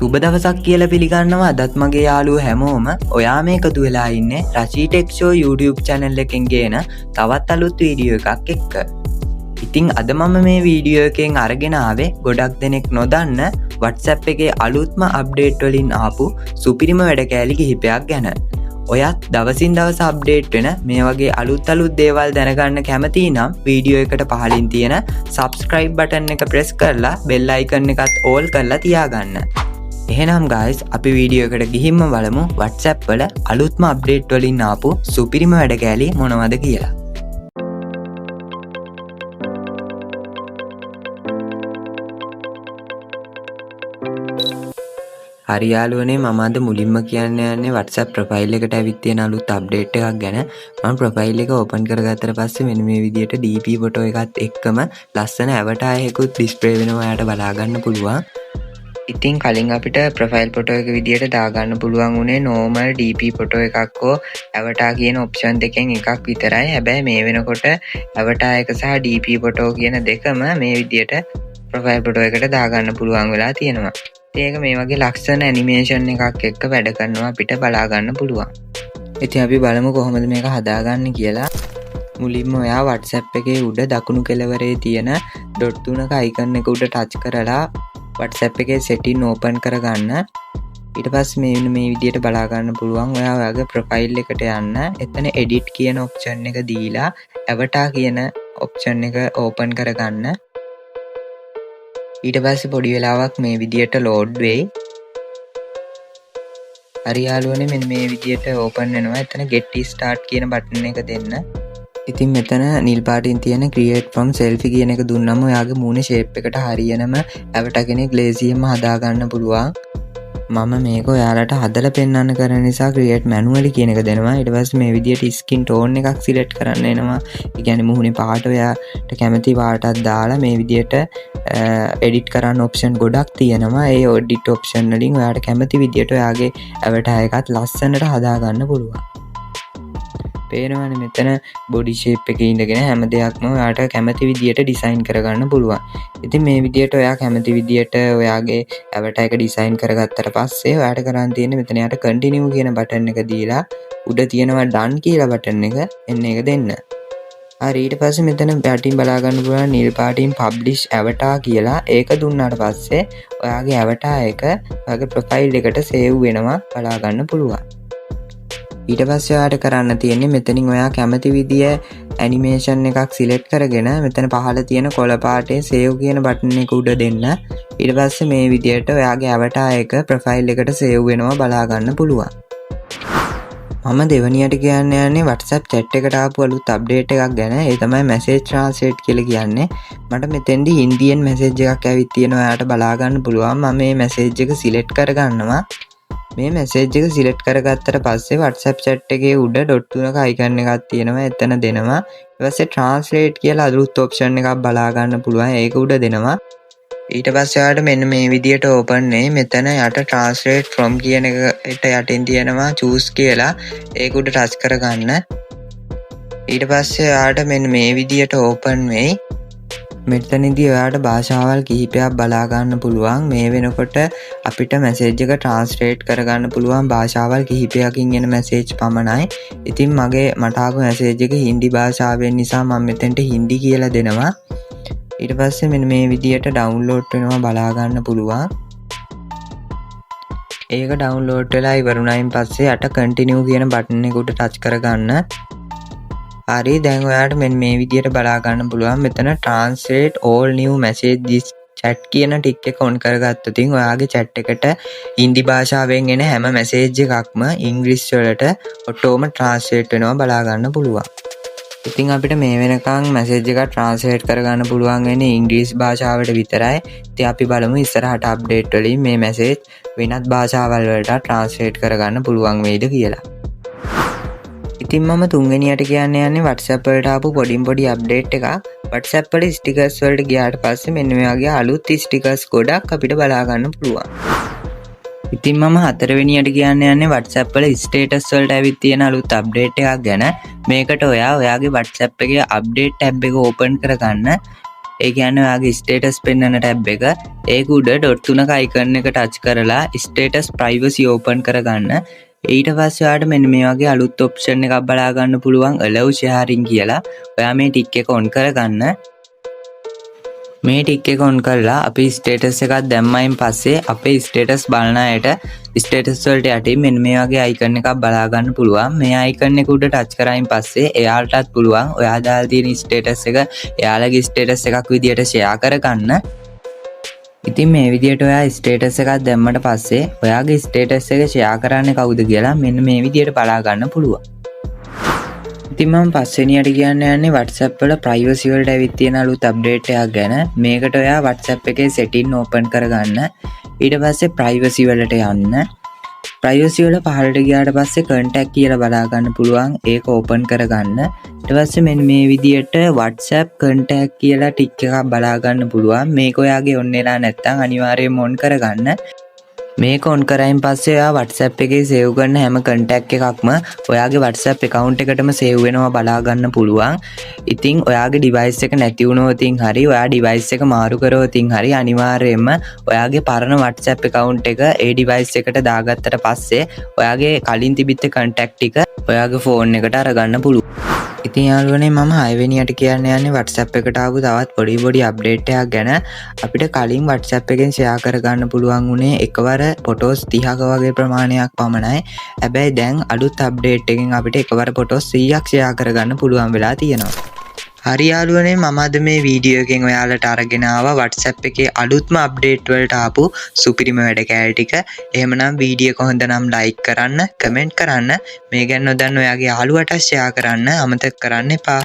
සුබ දවසක් කියලා පිළිගන්නවා අදත් මගේ යාළුවෝ හැමෝම. ඔයා මේ එකතු වෙලා ඉන්නේ රචී ටෙක් ෂෝ YouTube channel එකෙන් ගේන තවත් අලුත් වීඩියෝ එකක් එක්ක. ඉතින් අද මම මේ වීඩියෝ එකෙන් අරගෙන ආවේ ගොඩක් දෙනෙක් නොදන්න WhatsApp එකේ අලුත්ම අප්ඩේට් වලින් ආපු සුපිරිම වැඩ කෑලි කිහිපයක් ගැන. ඔයත් දවසින් දවස අප්ඩේට් වෙන මේ වගේ අලුත් දේවල් දැනගන්න කැමති නම් වීඩියෝ එකට පහලින් තියෙන subscribe button එක press කරලා bell icon එකත් all කරලා තියාගන්න. එහෙනම් guys අපි වීඩියෝ එකට ගිහින්ම බලමු WhatsApp වල අලුත්ම අප්ඩේට් වලින් ආපු සුපිරිම වැඩ කෑලි මොනවද කියලා. හරි යාළුවනේ මම අද මුලින්ම කියන්න යන්නේ WhatsApp ප්‍රොෆයිල් එකට ඇවිත් තියෙන අලුත් අප්ඩේට් එකක් ගැන. මම ප්‍රොෆයිල් එක ඕපන් කරගත්තට පස්සේ මෙන්න මේ විදිහට DP ෆොටෝ එකත් එක්කම ලස්සන avatar එකකුත් ඩිස්ප්ලේ වෙනවා ඔයාලට බලා ගන්න පුළුවන්. ඉතින් කලින් අපිට ප්‍රොෆයිල් ෆොටෝ එක විදිහට දාගන්න පුළුවන් උනේ normal DP ෆොටෝ එකක් හෝ avatar කියන ඔප්ෂන් දෙකෙන් එකක් විතරයි. හැබැයි මේ වෙනකොට avatar එක සහ DP ෆොටෝ කියන දෙකම මේ විදිහට ප්‍රොෆයිල් ෆොටෝ එකට දාගන්න පුළුවන් වෙලා තියෙනවා. ඒක මේ වගේ ලක්ෂණ ඇනිමේෂන් එකක් එක්ක වැඩ කරනවා අපිට බලා ගන්න පුළුවන්. ඉතින් අපි බලමු කොහොමද මේක හදාගන්නේ කියලා. මුලින්ම ඔයා WhatsApp එකේ උඩ දකුණු කෙළවරේ තියෙන ඩොට් තුනක අයිකන් එක උඩ ටච් කරලා WhatsApp එකේ setting open කරගන්න. ඊට පස්සේ මේ විදිහට බලා ගන්න පුළුවන්. ඔයා ඔයාගේ ප්‍රොෆයිල් එකට යන්න. එතන edit කියන option එක දීලා avatar කියන option එක open කරගන්න. ඊට පස්සේ පොඩි වෙලාවක් මේ විදියට load වෙයි. හරි යාළුවනේ මෙන්න මේ විදියට open වෙනවා. එතන get start කියන button එක දෙන්න. ඉතින් මෙතන නිල් පාටින් තියෙන create from selfie කියන එක දුන්නම ඔයාගේ මූණේ shape එකට හරියනම avatar කෙනෙක් lazyයෙන්ම හදා ගන්න පුළුවන්. මම මේක ඔයාලට හදලා පෙන්වන්න කරන නිසා create manually කියන එක දෙනවා. ඊට පස්සේ මේ විදියට skin tone එකක් select කරන්න එනවා. ඒ කියන්නේ මුහුණේ පාට ඔයාට කැමති පාටක් දාලා මේ විදියට edit කරන්න option ගොඩක් තියෙනවා. ඒ edit option වලින් ඔයාට කැමති විදියට ඔයාගේ avatar එකත් ලස්සනට හදා ගන්න පුළුවන්. පේනවනේ මෙතන body shape එකේ ඉඳගෙන හැම දෙයක්ම ඔයාට කැමති විදියට ඩිසයින් කරගන්න පුළුවන්. ඉතින් මේ විදියට ඔයා කැමති විදියට ඔයාගේ avatar එක ඩිසයින් කරගත්තට පස්සේ ඔයාට කරන් තියෙන්නේ මෙතන යට continue කියන බටන් එක දීලා උඩ තියෙනවා done කියලා බටන් එක එන්න එක දෙන්න. හරි ඊට පස්සේ මෙතන පැටින් බලා ගන්න පුළුවන් නිල් පාටින් publish avatar කියලා. ඒක දුන්නාට පස්සේ ඔයාගේ avatar එක ඔයාගේ profile එකට save වෙනවා බලා ගන්න පුළුවන්. ඊට පස්සේ ඔයාට කරන්න තියෙන්නේ මෙතනින් ඔයා කැමති විදිය ඇනිමේෂන් එකක් සිලෙක්ට් කරගෙන මෙතන පහළ තියෙන කොළ පාටේ save කියන බටන් එක උඩ දෙන්න. ඊට පස්සේ මේ විදියට ඔයාගේ avatar එක ප්‍රොෆයිල් එකට save වෙනවා බලා ගන්න පුළුවන්. මම දෙවනියට කියන්න යන්නේ WhatsApp chat එකට ආපු අලුත් අප්ඩේට් එකක් ගැන. ඒ තමයි message translate කියලා කියන්නේ. මට මෙතෙන්දී හින්දියෙන් message එකක් ඇවිත් තියෙනවා ඔයාට බලා ගන්න පුළුවන්. මම මේ message එක select කරගන්නවා. මේ මැසේජ් එක සිලෙක්ට් කරගත්තට පස්සේ WhatsApp chat එකේ උඩ ඩොට් තුනක අයිකන් එකක් තියෙනවා. එතන දෙනවා. ඊට පස්සේ translate කියලා අලුත් option එකක් බලා ගන්න පුළුවන්. ඒක උඩ දෙනවා. ඊට පස්සේ ඔයාලට මෙන්න මේ විදියට open වෙයි. මෙතන යට translate from කියන එකට යටින් තියෙනවා choose කියලා. ඒක උඩ touch කරගන්න. ඊට පස්සේ ඔයාලට මෙන්න මේ විදියට open වෙයි. මෙතනදී ඔයාට භාෂාවල් කිහිපයක් බලා ගන්න පුළුවන්. මේ වෙනකොට අපිට මැසේජ් එක ට්‍රාන්ස්ලේට් කරගන්න පුළුවන් භාෂාවල් කිහිපයකින් එන මැසේජ් පමණයි. ඉතින් මට ආපු මැසේජ් එක හින්දි භාෂාවෙන් නිසා මම මෙතෙන්ට හින්දි කියලා දෙනවා. ඊට පස්සේ මෙන්න මේ විදියට ඩවුන්ලෝඩ් වෙනවා බලා ගන්න පුළුවන්. ඒක ඩවුන්ලෝඩ් වෙලා ඉවරුණායින් පස්සේ යට continue කියන බටන් එක උඩ ටච් කරගන්න. හරි දැන් ඔයාට මෙන්න මේ විදියට බලා ගන්න පුළුවන්. මෙතන translate all new messages chat කියන ටික් එක on කරගත්තොත් ඔයාගේ chat එකට හින්දි භාෂාවෙන් එන හැම message එකක්ම ඉංග්‍රීසි වලට ඔටෝම translate වෙනවා බලා ගන්න පුළුවන්. ඉතින් අපිට මේ වෙනකන් message එකක් translate කරගන්න පුළුවන් වෙන්නේ ඉංග්‍රීසි භාෂාවට විතරයි. ඉතින් අපි බලමු ඉස්සරහට update වලින් මේ message වෙනත් භාෂාවල් වලට translate කරගන්න පුළුවන් වෙයිද කියලා. ඉතින් මම තුන්වෙනියට කියන්න යන්නේ WhatsApp වලට ආපු පොඩි අප්ඩේට් එකක්. WhatsApp වල ස්ටිකර්ස් වලට ගියාට පස්සේ මෙන්න මේ වගේ අලුත් ස්ටිකර්ස් ගොඩක් අපිට බලා ගන්න පුළුවන්. ඉතින් මම හතරවෙනියට කියන්න යන්නේ WhatsApp වල ස්ටේටස් වලට ඇවිත් තියෙන අලුත් අප්ඩේට් එකක් ගැන. මේකට ඔයාගේ WhatsApp එකේ අප්ඩේට් ටැබ් එක ඕපන් කරගන්න. ඒ කියන්නේ ඔයාගේ ස්ටේටස් පෙන්වන ටැබ් එක. ඒක උඩ ඩොට් තුනක අයිකන් එක ටච් කරලා ස්ටේටස් ප්‍රයිවසි ඕපන් කරගන්න. ඊට පස්සේ ඔයාලට මෙන්න මේ වගේ අලුත් ඔප්ෂන් එකක් බලා ගන්න පුළුවන් allow sharing කියලා. ඔයා මේ ටික් එක ඔන් කරගන්න. මේ ටික් එක ඔන් කරලා අපි ස්ටේටස් එකක් දැම්මයින් පස්සේ අපේ ස්ටේටස් බලන අයට ස්ටේටස් වලට යටින් මෙන්න මේ වගේ අයිකන් එකක් බලා ගන්න පුළුවන්. මේ අයිකන් එක උඩ ටච් කරායින් පස්සේ එයාලටත් පුළුවන් ඔයා දාලා තියෙන ස්ටේටස් එක එයාලගේ ස්ටේටස් එකක් විදියට ෂෙයා කරගන්න. ඉතින් මේ විදියට ඔයා ස්ටේටස් එකක් දැම්මට පස්සේ ඔයාගේ ස්ටේටස් එක ෂෙයා කරන්නේ කවුද කියලා මෙන්න මේ විදියට බලා ගන්න පුළුවන්. ඉතින් මම පස්වෙනියට කියන්න යන්නේ WhatsApp වල privacy වලට ඇවිත් තියෙන අලුත් අප්ඩේට් එකක් ගැන. මේකට ඔයා WhatsApp එකේ setting open කරගන්න. ඊට පස්සේ privacy වලට යන්න. privacy වල පහළට ගියාට පස්සේ contact කියලා බලා ගන්න පුළුවන්. ඒක open කරගන්න. ඊට පස්සේ මෙන්න මේ විදියට WhatsApp contact කියලා ටික් එකක් බලා ගන්න පුළුවන්. මේක ඔයාගේ on වෙලා නැත්නම් අනිවාර්යයෙන්ම on කරගන්න. මේක ඔන් කරයින් පස්සේ ඔයා WhatsApp එකේ සේව් කරන හැම contact එකක්ම ඔයාගේ WhatsApp account එකටම සේව් වෙනවා බලා ගන්න පුළුවන්. ඉතින් ඔයාගේ device එක නැති වුණොතින් හරි ඔයා device එක මාරු කරවතින් හරි අනිවාර්යයෙන්ම ඔයාගේ පරණ WhatsApp account එක ඒ device එකට දාගත්තට පස්සේ ඔයාගේ කලින් තිබිච්ච contact ටික ඔයාගේ phone එකට අරගන්න පුළුවන්. ඉතින් යාළුවනේ මම 6 වෙනියට කියන්න යන්නේ WhatsApp එකට ආපු තවත් පොඩි අප්ඩේට් එකක් ගැන. අපිට කලින් WhatsApp එකෙන් ෂෙයා කරගන්න පුළුවන් උනේ එකවර ෆොටෝස් 30ක වගේ ප්‍රමාණයක් පමණයි. හැබැයි දැන් අලුත් අප්ඩේට් එකෙන් අපිට එකවර ෆොටෝස් 100ක් ෂෙයා කරගන්න පුළුවන් වෙලා තියෙනවා. හරි යාළුවනේ මම අද මේ වීඩියෝ එකෙන් ඔයාලට අරගෙන ආවා WhatsApp එකේ අලුත්ම අප්ඩේට් වලට ආපු සුපිරිම වැඩ කෑලි ටික. එහෙමනම් වීඩියෝ එක හොඳ නම් ලයික් කරන්න, කමෙන්ට් කරන්න, මේ ගැන නොදන්න ඔයාගේ යාළුවට ෂෙයා කරන්න අමතක කරන්න එපා.